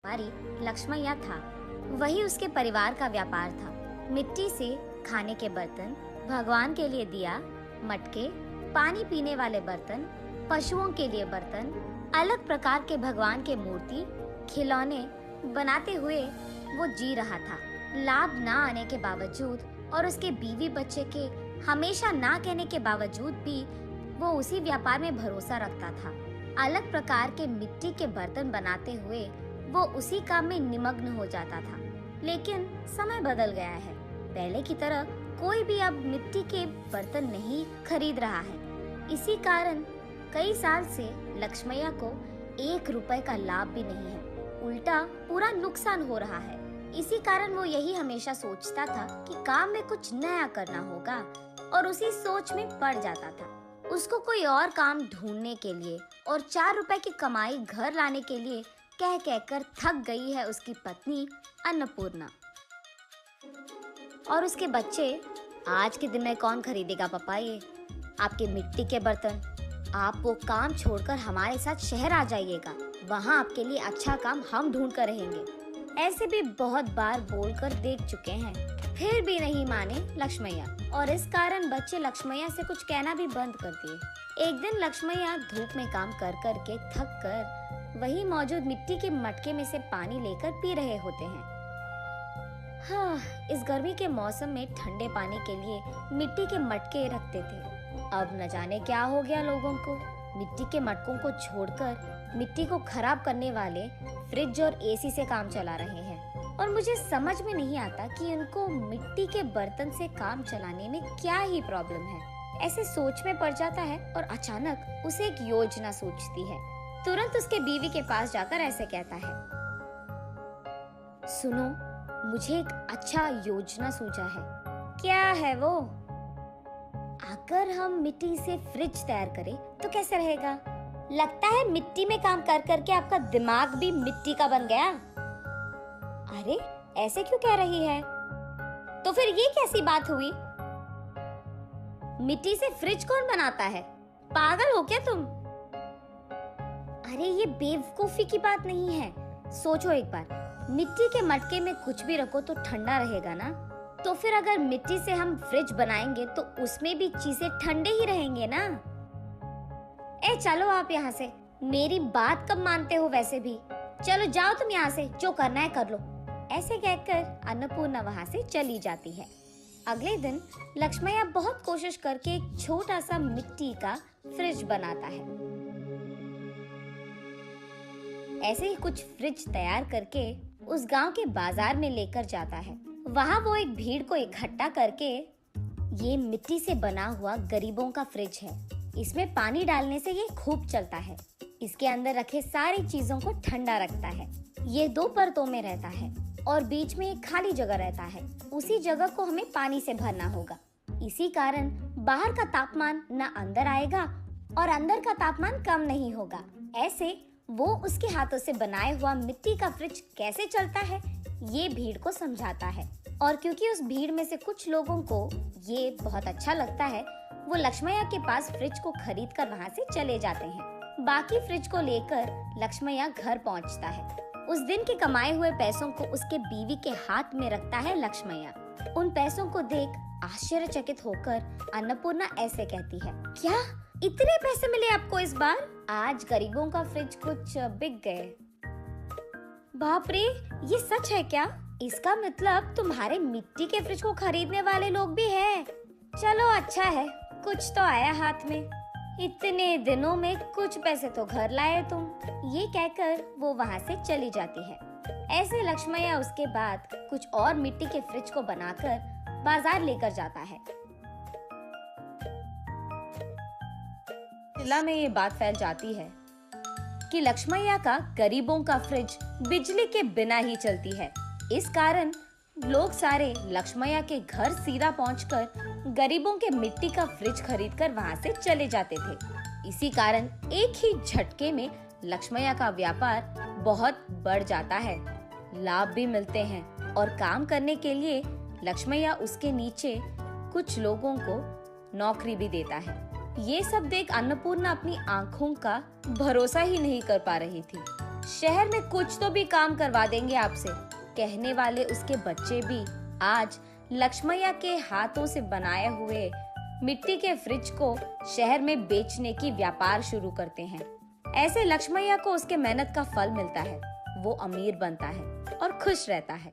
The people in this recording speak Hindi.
व्यापारी लक्ष्मैया था। वही उसके परिवार का व्यापार था। मिट्टी से खाने के बर्तन, भगवान के लिए दिया, मटके, पानी पीने वाले बर्तन, पशुओं के लिए बर्तन, अलग प्रकार के भगवान के मूर्ति, खिलौने बनाते हुए वो जी रहा था। लाभ ना आने के बावजूद और उसके बीवी बच्चे के हमेशा ना कहने के बावजूद भी वो उसी व्यापार में भरोसा रखता था। अलग प्रकार के मिट्टी के बर्तन बनाते हुए वो उसी काम में निमग्न हो जाता था। लेकिन समय बदल गया है। पहले की तरह कोई भी अब मिट्टी के बर्तन नहीं खरीद रहा है। इसी कारण कई साल से लक्ष्मैया को 1 रुपए का लाभ भी नहीं है, उल्टा पूरा नुकसान हो रहा है। इसी कारण वो यही हमेशा सोचता था कि काम में कुछ नया करना होगा और उसी सोच में पड़ जाता था। उसको कोई और काम ढूंढने के लिए और 4 रुपए की कमाई घर लाने के लिए कह कहकर थक गई है उसकी पत्नी अन्नपूर्णा। और उसके बच्चे, आज के दिन में कौन खरीदेगा पापा ये आपके मिट्टी के बर्तन? आप वो काम छोड़कर हमारे साथ शहर आ जाइएगा, वहाँ आपके लिए अच्छा काम हम ढूंढ कर रहेंगे। ऐसे भी बहुत बार बोलकर देख चुके हैं, फिर भी नहीं माने लक्ष्मैया, और इस कारण बच्चे लक्ष्मैया से कुछ कहना भी बंद कर दिए। एक दिन लक्ष्मैया धूप में काम कर कर के थक कर वही मौजूद मिट्टी के मटके में से पानी लेकर पी रहे होते हैं। हाँ, इस गर्मी के मौसम में ठंडे पानी के लिए मिट्टी के मटके रखते थे। अब न जाने क्या हो गया लोगों को, मिट्टी के मटकों को छोड़कर मिट्टी को खराब करने वाले फ्रिज और एसी से काम चला रहे हैं। और मुझे समझ में नहीं आता कि उनको मिट्टी के बर्तन से काम चलाने में क्या ही प्रॉब्लम है। ऐसे सोच में पड़ जाता है और अचानक उसे एक योजना सूझती है। तुरंत उसके बीवी के पास जाकर ऐसे कहता है, सुनो, मुझे एक अच्छा योजना सूझा है। क्या है वो? अगर हम मिट्टी से फ्रिज तैयार करें तो कैसे रहेगा? लगता है मिट्टी में काम कर करके आपका दिमाग भी मिट्टी का बन गया। अरे, ऐसे क्यों कह रही है? तो फिर ये कैसी बात हुई? मिट्टी से फ्रिज कौन बनाता है? पागल हो क्या तुम? अरे, ये बेवकूफी की बात नहीं है। सोचो एक बार, मिट्टी के मटके में कुछ भी रखो तो ठंडा रहेगा ना। तो फिर अगर मिट्टी से हम फ्रिज बनाएंगे तो उसमें भी चीजें ठंडे ही रहेंगे ना। ए चलो आप यहाँ से, मेरी बात कब मानते हो वैसे भी। चलो जाओ तुम यहाँ से, जो करना है कर लो। ऐसे कहकर अन्नपूर्णा वहाँ से चली जाती है। अगले दिन लक्ष्मैया बहुत कोशिश करके एक छोटा सा मिट्टी का फ्रिज बनाता है। ऐसे ही कुछ फ्रिज तैयार करके उस गांव के बाजार में लेकर जाता है। वहाँ वो एक भीड़ को इकट्ठा करके, ये मिट्टी से बना हुआ गरीबों का फ्रिज है, इसमें पानी डालने से ये खूब चलता है, इसके अंदर रखे सारी चीजों को ठंडा रखता है, ये 2 परतों में रहता है और बीच में एक खाली जगह रहता है, उसी जगह को हमें पानी से भरना होगा। इसी कारण बाहर का तापमान न अंदर आएगा और अंदर का तापमान कम नहीं होगा। ऐसे वो उसके हाथों से बनाए हुआ मिट्टी का फ्रिज कैसे चलता है ये भीड़ को समझाता है। और क्योंकि उस भीड़ में से कुछ लोगों को ये बहुत अच्छा लगता है, वो लक्ष्मैया के पास फ्रिज को खरीद कर वहाँ से चले जाते हैं। बाकी फ्रिज को लेकर लक्ष्मैया घर पहुँचता है। उस दिन के कमाए हुए पैसों को उसके बीवी के हाथ में रखता है लक्ष्मैया। उन पैसों को देख आश्चर्यचकित होकर अन्नपूर्णा ऐसे कहती है, क्या इतने पैसे मिले आपको इस बार? आज गरीबों का फ्रिज कुछ बिक गए। बाप रे, ये सच है क्या? इसका मतलब तुम्हारे मिट्टी के फ्रिज को खरीदने वाले लोग भी हैं। चलो अच्छा है, कुछ तो आया हाथ में। इतने दिनों में कुछ पैसे तो घर लाए तुम। ये कहकर वो वहाँ से चली जाती है। ऐसे लक्ष्मैया उसके बाद कुछ और मिट्टी के फ्रिज को बनाकर बाजार लेकर जाता है। जिला में ये बात फैल जाती है कि लक्ष्मैया का गरीबों का फ्रिज बिजली के बिना ही चलती है। इस कारण लोग सारे लक्ष्मैया के घर सीधा पहुंचकर गरीबों के मिट्टी का फ्रिज खरीदकर वहां से चले जाते थे। इसी कारण एक ही झटके में लक्ष्मैया का व्यापार बहुत बढ़ जाता है, लाभ भी मिलते हैं और काम करने के लिए लक्ष्मैया उसके नीचे कुछ लोगों को नौकरी भी देता है। ये सब देख अन्नपूर्णा अपनी आंखों का भरोसा ही नहीं कर पा रही थी। शहर में कुछ तो भी काम करवा देंगे आपसे, कहने वाले उसके बच्चे भी आज लक्ष्मैया के हाथों से बनाए हुए मिट्टी के फ्रिज को शहर में बेचने की व्यापार शुरू करते हैं। ऐसे लक्ष्मैया को उसके मेहनत का फल मिलता है, वो अमीर बनता है और खुश रहता है।